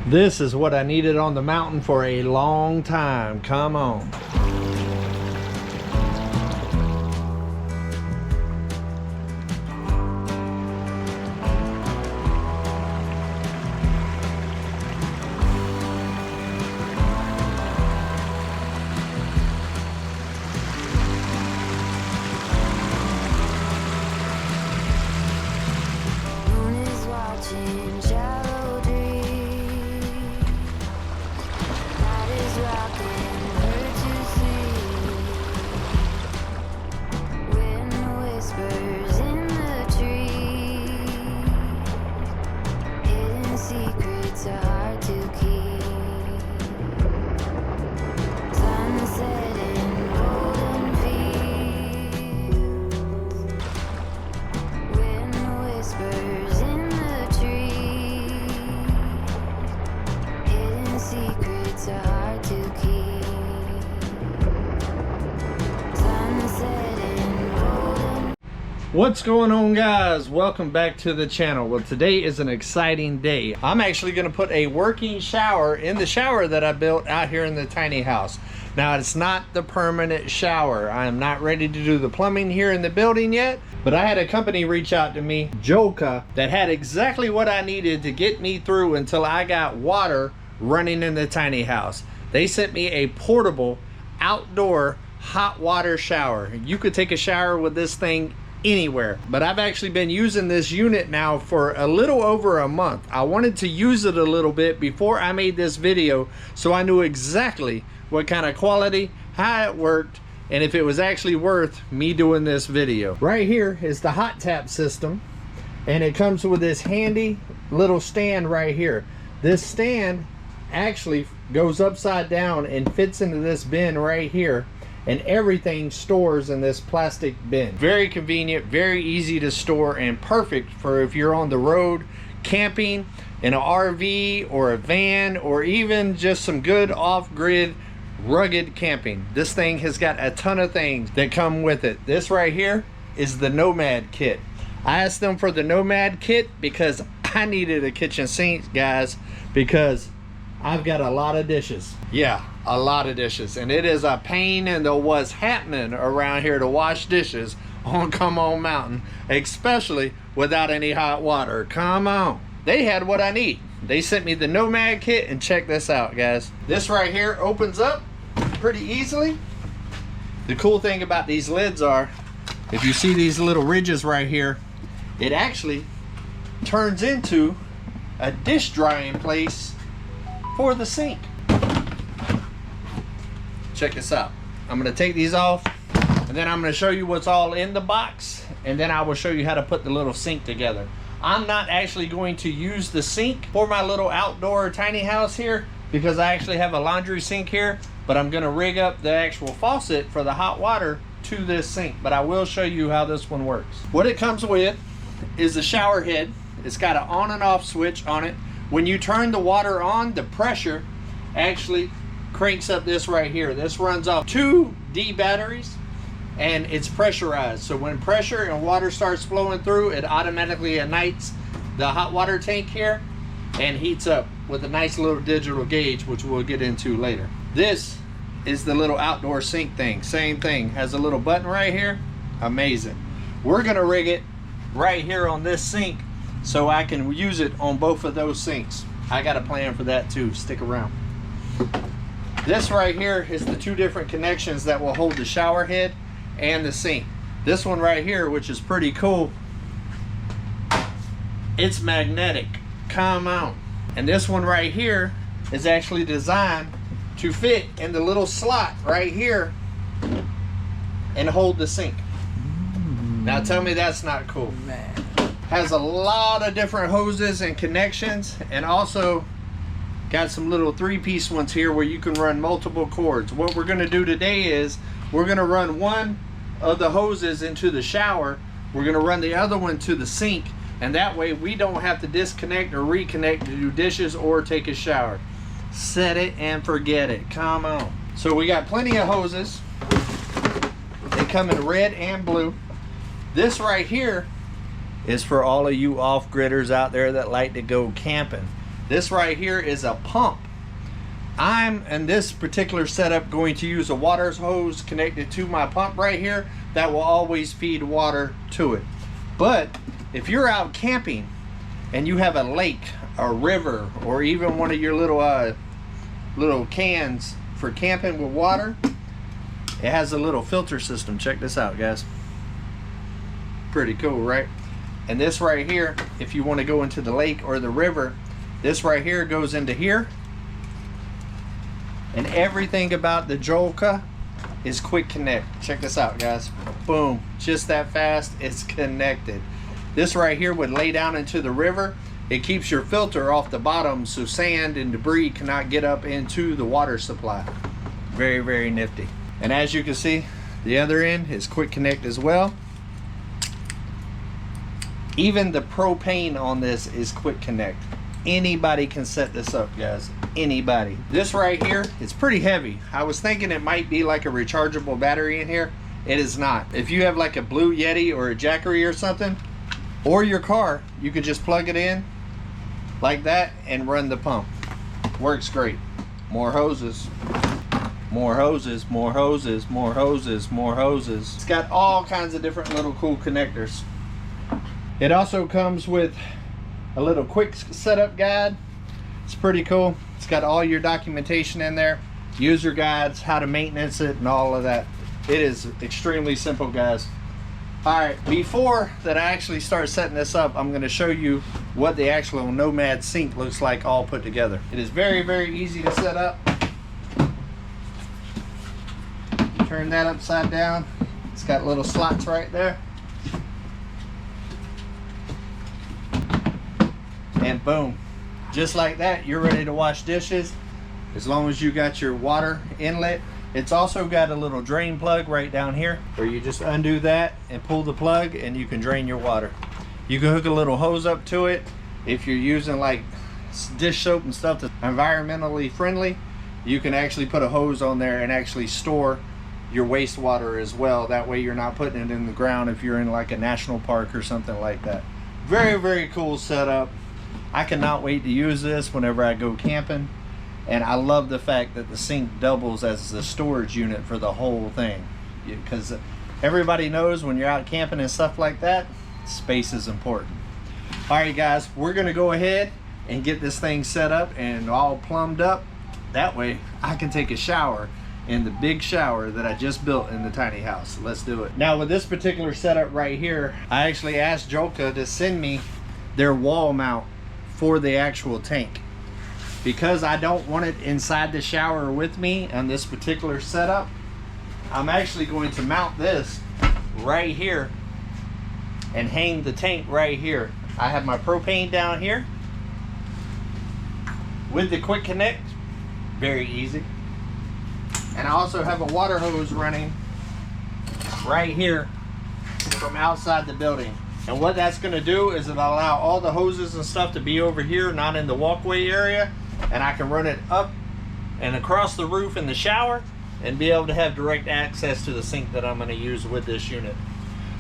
This is what I needed on the mountain for a long time. Come on. What's going on, guys? Welcome back to the channel. Well, today is an exciting day. I'm actually going to put a working shower in the shower that I built out here in the tiny house. Now, it's not the permanent shower. I am not ready to do the plumbing here in the building yet, but I had a company reach out to me, Joolca, that had exactly what I needed to get me through until I got water running in the tiny house. They sent me a portable outdoor hot water shower. You could take a shower with this thing anywhere, but I've actually been using this unit now for a little over a month. I wanted to use it a little bit before I made this video, so I knew exactly what kind of quality, how it worked, and if it was actually worth me doing this video. Right here is the hot tap system, and it comes with this handy little stand right here. This stand actually goes upside down and fits into this bin right here, and everything stores in this plastic bin. Very convenient, very easy to store, and perfect for if you're on the road camping in an RV or a van, or even just some good off-grid rugged camping. This thing has got a ton of things that come with it. This right here is the Nomad kit. I asked them for the Nomad kit because I needed a kitchen sink, guys, because I've got a lot of dishes. Yeah, a lot of dishes, and it is a pain in the what's happening around here to wash dishes on Come On Mountain, especially without any hot water. Come on. They had what I need. They sent me the Nomad kit, and check this out, guys. This right here opens up pretty easily. The cool thing about these lids are, if you see these little ridges right here, it actually turns into a dish drying place for the sink. Check this out. I'm going to take these off, and then I'm going to show you what's all in the box, and then I will show you how to put the little sink together. I'm not actually going to use the sink for my little outdoor tiny house here because I actually have a laundry sink here, but I'm going to rig up the actual faucet for the hot water to this sink. But I will show you how this one works. What it comes with is the shower head. It's got an on and off switch on it. When you turn the water on, the pressure actually cranks up this right here. This runs off 2 D batteries, and it's pressurized. So when pressure and water starts flowing through, it automatically ignites the hot water tank here and heats up with a nice little digital gauge, which we'll get into later. This is the little outdoor sink thing. Same thing, has a little button right here. Amazing. We're gonna rig it right here on this sink so I can use it on both of those sinks. I got a plan for that too. Stick around. This right here is the 2 different connections that will hold the shower head and the sink. This one right here, which is pretty cool, it's magnetic. Come on. And this one right here is actually designed to fit in the little slot right here and hold the sink. Now tell me that's not cool. Man. Has a lot of different hoses and connections, and also got some little 3-piece ones here where you can run multiple cords. What we're gonna do today is we're gonna run one of the hoses into the shower. We're gonna run the other one to the sink, and that way we don't have to disconnect or reconnect to do dishes or take a shower. Set it and forget it. Come on. So we got plenty of hoses. They come in red and blue. This right here is for all of you off-gridders out there that like to go camping. This right here is a pump. I'm, in this particular setup, going to use a water hose connected to my pump right here that will always feed water to it. But if you're out camping and you have a lake, a river, or even one of your little cans for camping with water, it has a little filter system. Check this out, guys. Pretty cool, right? And this right here, if you want to go into the lake or the river, this right here goes into here. And everything about the Joolca is quick connect. Check this out, guys. Boom, just that fast, it's connected. This right here would lay down into the river. It keeps your filter off the bottom so sand and debris cannot get up into the water supply. Very, very nifty. And as you can see, the other end is quick connect as well. Even the propane on this is quick connect. Anybody can set this up, guys. Anybody. This right here, it's pretty heavy. I was thinking it might be like a rechargeable battery in here. It is not. If you have like a Blue Yeti or a Jackery or something, or your car, you could just plug it in like that and run the pump. Works great. More hoses. More hoses, more hoses, more hoses, more hoses. It's got all kinds of different little cool connectors. It also comes with a little quick setup guide. It's pretty cool. It's got all your documentation in there, user guides, how to maintenance it, and all of that. It is extremely simple, guys. All right, before that I actually start setting this up, I'm going to show you what the actual Nomad sink looks like all put together. It is very, very easy to set up. Turn that upside down. It's got little slots right there. And boom, just like that, you're ready to wash dishes as long as you got your water inlet. It's also got a little drain plug right down here where you just undo that and pull the plug and you can drain your water. You can hook a little hose up to it. If you're using like dish soap and stuff that's environmentally friendly, you can actually put a hose on there and actually store your wastewater as well. That way you're not putting it in the ground if you're in like a national park or something like that. Very, very cool setup. I cannot wait to use this whenever I go camping. And I love the fact that the sink doubles as the storage unit for the whole thing. Because everybody knows when you're out camping and stuff like that, space is important. All right, guys, we're gonna go ahead and get this thing set up and all plumbed up. That way I can take a shower in the big shower that I just built in the tiny house. Let's do it. Now with this particular setup right here, I actually asked Joolca to send me their wall mount for the actual tank. Because I don't want it inside the shower with me on this particular setup, I'm actually going to mount this right here and hang the tank right here. I have my propane down here with the quick connect, very easy. And I also have a water hose running right here from outside the building. And what that's going to do is it'll allow all the hoses and stuff to be over here, not in the walkway area. And I can run it up and across the roof in the shower and be able to have direct access to the sink that I'm going to use with this unit.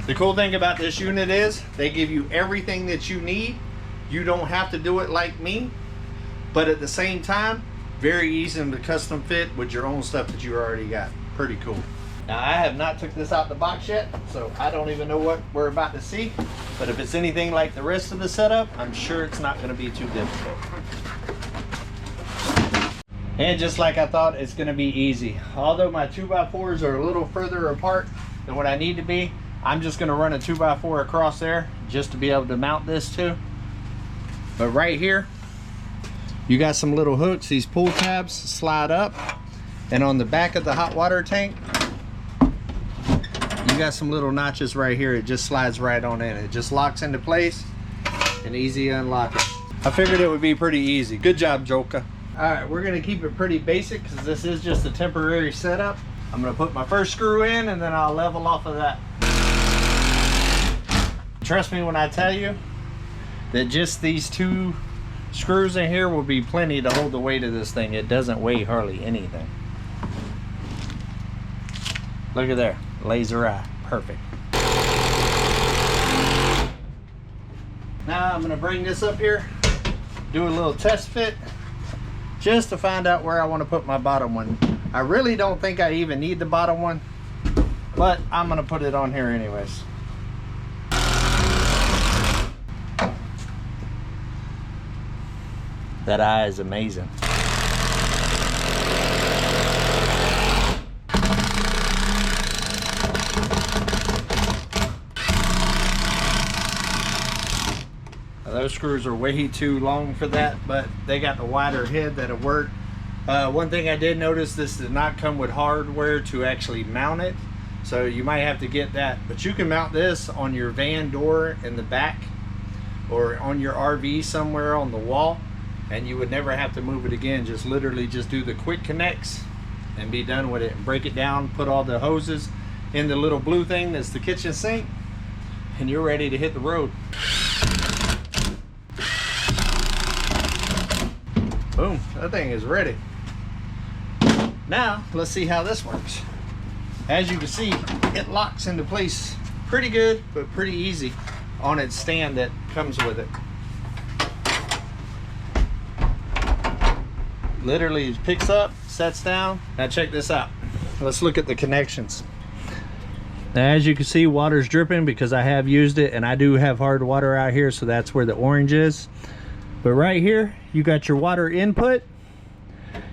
The cool thing about this unit is they give you everything that you need. You don't have to do it like me, but at the same time, very easy to custom fit with your own stuff that you already got. Pretty cool. Now I have not took this out the box yet, so I don't even know what we're about to see. But if it's anything like the rest of the setup, I'm sure it's not going to be too difficult. And just like I thought, it's going to be easy. Although my 2x4s are a little further apart than what I need to be, I'm just going to run a 2x4 across there just to be able to mount this to. But right here, you got some little hooks. These pull tabs slide up, and on the back of the hot water tank, you got some little notches right here. It just slides right on in. It just locks into place and easy unlock it. I figured it would be pretty easy. Good job, Joolca. All right, we're gonna keep it pretty basic because this is just a temporary setup. I'm gonna put my first screw in and then I'll level off of that. Trust me when I tell you that just these 2 screws in here will be plenty to hold the weight of this thing. It doesn't weigh hardly anything. Look at there, laser eye, perfect. Now I'm gonna bring this up here do a little test fit just to find out where I want to put my bottom one. I really don't think I even need the bottom one, but I'm gonna put it on here anyways. That eye is amazing. Those screws are way too long for that, but they got the wider head that'll work. One thing I did notice, this did not come with hardware to actually mount it, so you might have to get that. But you can mount this on your van door in the back or on your RV somewhere on the wall, and you would never have to move it again. Just literally just do the quick connects and be done with it. Break it down, put all the hoses in the little blue thing that's the kitchen sink, and you're ready to hit the road. Boom, that thing is ready. Now, let's see how this works. As you can see, it locks into place pretty good, but pretty easy on its stand that comes with it. Literally it picks up, sets down. Now check this out. Let's look at the connections. Now, as you can see, water's dripping because I have used it, and I do have hard water out here, so that's where the orange is. But right here, you got your water input,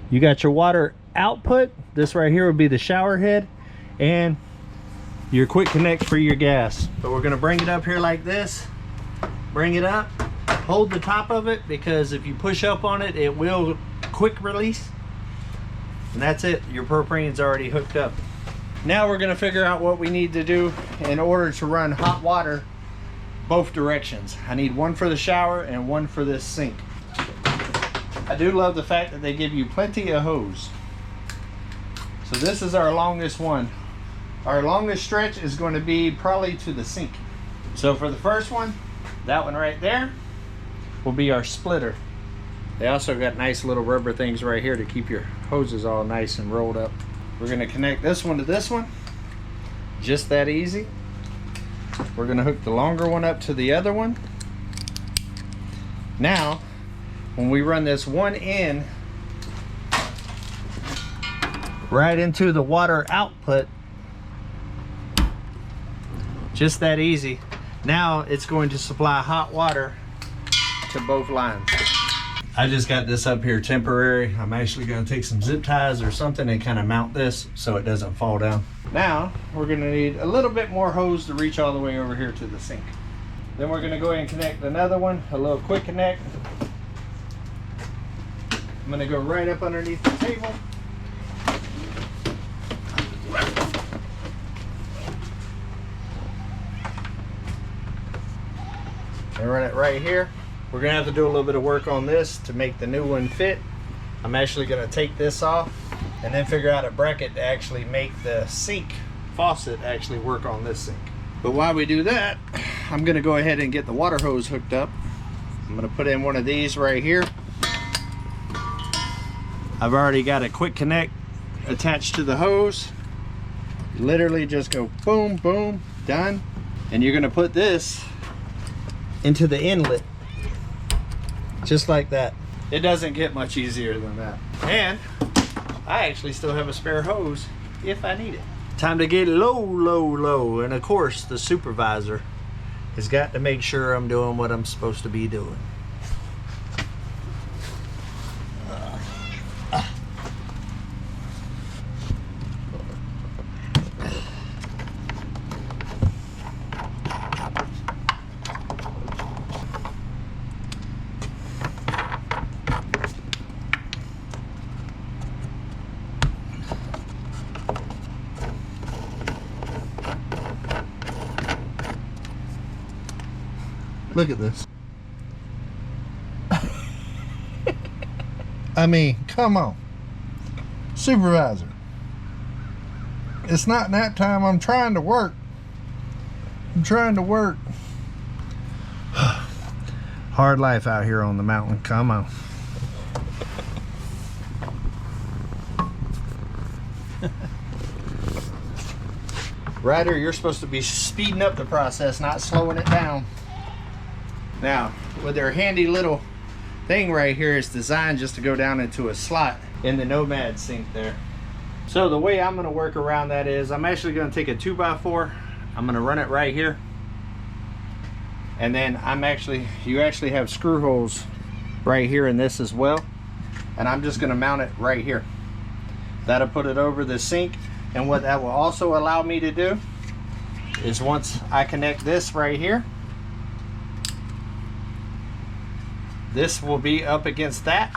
you got your water output. This right here would be the shower head, and your quick connect for your gas. But we're gonna bring it up here like this, bring it up, hold the top of it, because if you push up on it, it will quick release. And that's it, your propane's already hooked up. Now we're gonna figure out what we need to do in order to run hot water both directions. I need one for the shower and one for this sink. I do love the fact that they give you plenty of hose. So this is our longest one. Our longest stretch is going to be probably to the sink. So for the first one, that one right there will be our splitter. They also got nice little rubber things right here to keep your hoses all nice and rolled up. We're going to connect this one to this one, just that easy. We're going to hook the longer one up to the other one. Now, when we run this one in right into the water output, just that easy. Now it's going to supply hot water to both lines. I just got this up here temporary. I'm actually going to take some zip ties or something and kind of mount this so it doesn't fall down. Now we're going to need a little bit more hose to reach all the way over here to the sink. Then we're going to go ahead and connect another one, a little quick connect. I'm going to go right up underneath the table. And run it right here. We're going to have to do a little bit of work on this to make the new one fit. I'm actually going to take this off and then figure out a bracket to actually make the sink faucet actually work on this sink. But while we do that, I'm going to go ahead and get the water hose hooked up. I'm going to put in one of these right here. I've already got a quick connect attached to the hose. Literally just go boom, boom, done. And you're going to put this into the inlet, just like that. It doesn't get much easier than that. And I actually still have a spare hose if I need it. Time to get low, low, low. And of course, the supervisor has got to make sure I'm doing what I'm supposed to be doing. Look at this. I mean, come on. Supervisor. It's not nap time. I'm trying to work. I'm trying to work. Hard life out here on the mountain. Come on. Ryder, you're supposed to be speeding up the process, not slowing it down. Now, with their handy little thing right here is designed just to go down into a slot in the Nomad sink there. So the way I'm gonna work around that is I'm actually gonna take a 2x4, I'm gonna run it right here. And then you actually have screw holes right here in this as well. And I'm just gonna mount it right here. That'll put it over the sink. And what that will also allow me to do is once I connect this right here, this will be up against that.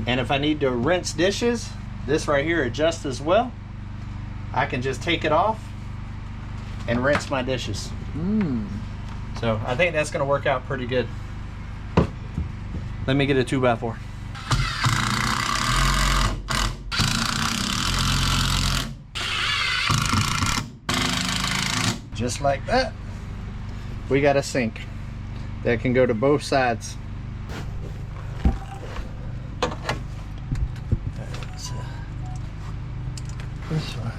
And if I need to rinse dishes, this right here adjusts as well. I can just take it off and rinse my dishes. So I think that's gonna work out pretty good. Let me get a 2x4. Just like that, we got a sink that can go to both sides. This one.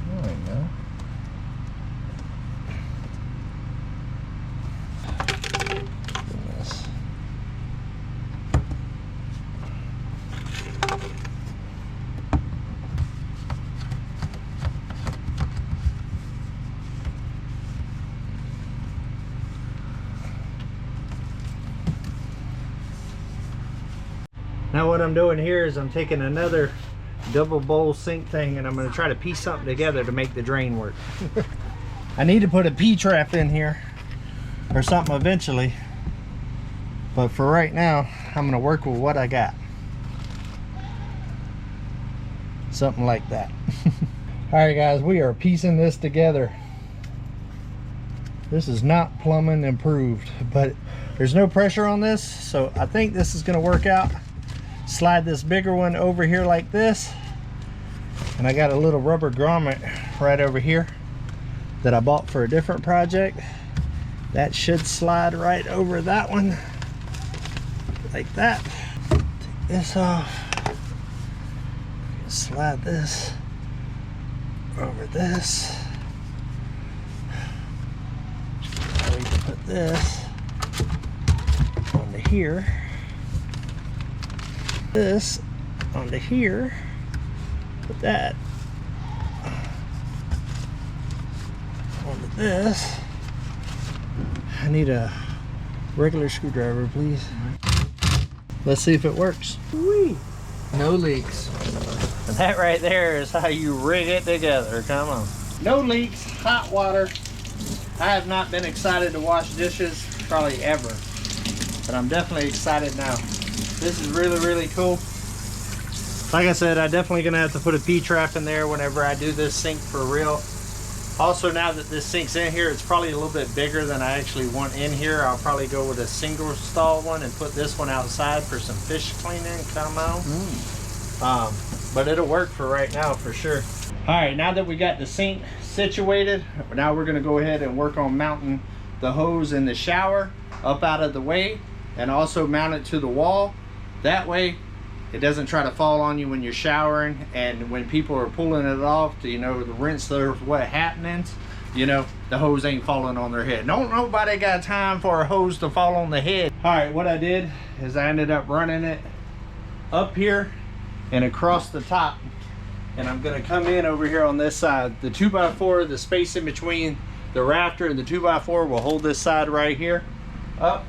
There we go. Goodness. Now what I'm doing here is I'm taking another double bowl sink thing and I'm going to try to piece something together to make the drain work. I need to put a P-trap in here or something eventually, but for right now I'm going to work with what I got. Something like that. Alright guys, we are piecing this together. This is not plumbing improved, but there's no pressure on this, so I think this is going to work out. Slide this bigger one over here like this, and I got a little rubber grommet right over here that I bought for a different project. That should slide right over that one like that. Take this off, slide this over this. Now we can put this onto here, this onto here, put that onto this. I need a regular screwdriver, please. Let's see if it works. Whee! No leaks. And that right there is how you rig it together. Come on. No leaks, hot water. I have not been excited to wash dishes probably ever, but I'm definitely excited now. This is really, really cool. Like I said, I'm definitely gonna have to put a P-trap in there whenever I do this sink for real. Also, now that this sink's in here, it's probably a little bit bigger than I actually want in here. I'll probably go with a single stall one and put this one outside for some fish cleaning. Come on. But it'll work for right now for sure. All right, now that we got the sink situated, now we're gonna go ahead and work on mounting the hose in the shower up out of the way, and also mount it to the wall. That way it doesn't try to fall on you when you're showering, and when people are pulling it off to, you know, to rinse their wet happenings, you know, the hose ain't falling on their head. Don't nobody got time for a hose to fall on the head. All right, what I did is I ended up running it up here and across the top, and I'm gonna come in over here on this side. The 2x4, the space in between the rafter and the 2x4 will hold this side right here up.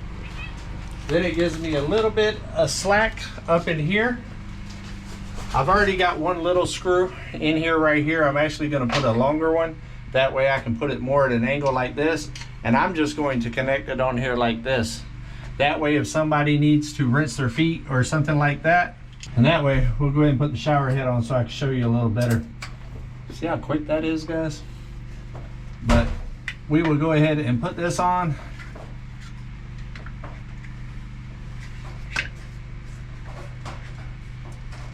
Then it gives me a little bit of slack up in here. I've already got one little screw in here right here. I'm actually gonna put a longer one. That way I can put it more at an angle like this. And I'm just going to connect it on here like this. That way if somebody needs to rinse their feet or something like that, and that way we'll go ahead and put the shower head on so I can show you a little better. See how quick that is, guys? But we will go ahead and put this on.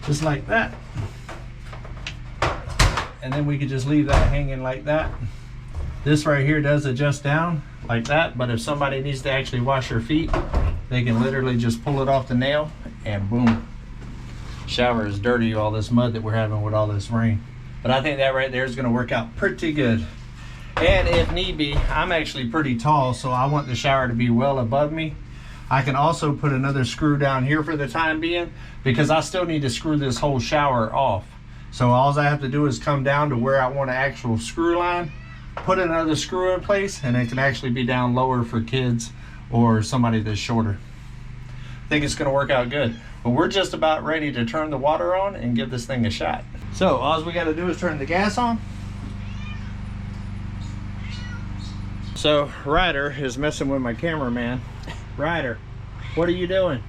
Just like that. And then we could just leave that hanging like that. This right here does adjust down like that, but if somebody needs to actually wash their feet, they can literally just pull it off the nail and boom. Shower is dirty, all this mud that we're having with all this rain. But I think that right there is going to work out pretty good. And if need be, I'm actually pretty tall, so I want the shower to be well above me. I can also put another screw down here for the time being, because I still need to screw this whole shower off. So all I have to do is come down to where I want an actual screw line, put another screw in place, and it can actually be down lower for kids or somebody that's shorter. I think it's going to work out good. But we're just about ready to turn the water on and give this thing a shot. So all we got to do is turn the gas on. So Ryder is messing with my cameraman. Ryder, what are you doing?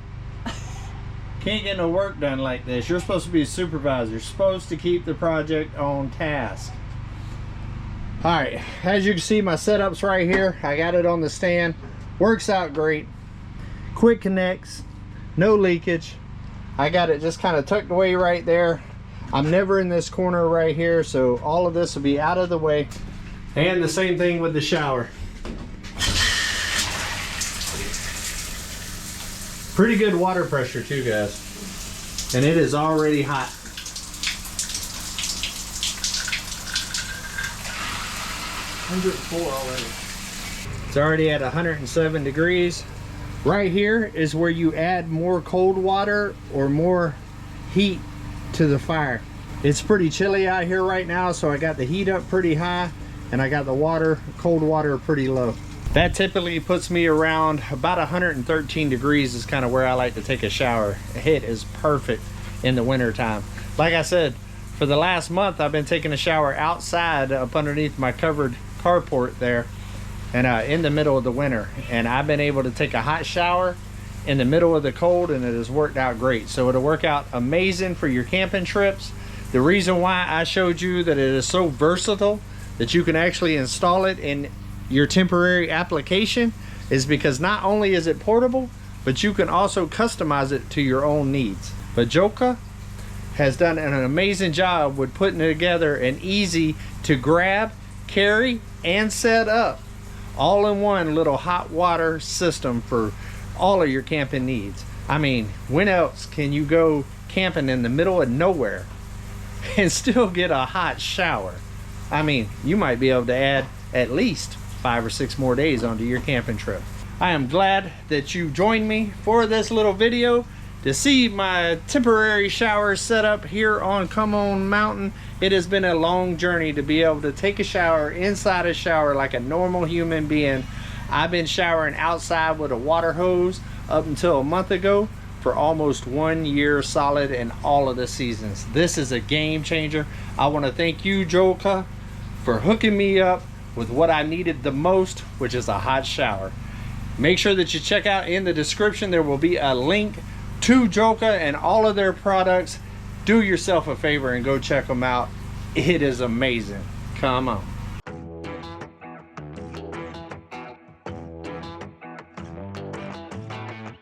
Can't get no work done like this. You're supposed to be a supervisor. You're supposed to keep the project on task. All right, as you can see, my setup's right here. I got it on the stand. Works out great. Quick connects, no leakage. I got it just kind of tucked away right there. I'm never in this corner right here, so all of this will be out of the way. And the same thing with the shower. Pretty good water pressure too, guys. And it is already hot. Already. It's already at 107 degrees. Right here is where you add more cold water or more heat to the fire. It's pretty chilly out here right now, so I got the heat up pretty high and I got the water, cold water, pretty low. That typically puts me around about 113 degrees is kind of where I like to take a shower. It is perfect in the winter time. Like I said, for the last month I've been taking a shower outside up underneath my covered carport there, and in the middle of the winter, and I've been able to take a hot shower in the middle of the cold, and it has worked out great. So it'll work out amazing for your camping trips. The reason why I showed you that it is so versatile that you can actually install it in your temporary application is because not only is it portable, but you can also customize it to your own needs. But Joolca has done an amazing job with putting together an easy to grab, carry, and set up all-in-one little hot water system for all of your camping needs. I mean, when else can you go camping in the middle of nowhere and still get a hot shower? I mean, you might be able to add at least 5 or 6 more days onto your camping trip. I am glad that you joined me for this little video to see my temporary shower setup here on Come On Mountain. It has been a long journey to be able to take a shower inside a shower like a normal human being. I've been showering outside with a water hose up until a month ago for almost 1 year solid in all of the seasons. This is a game changer. I want to thank you, Joolca, for hooking me up with what I needed the most, which is a hot shower. Make sure that you check out in the description. There will be a link to Joolca and all of their products. Do yourself a favor and go check them out. It is amazing. Come on.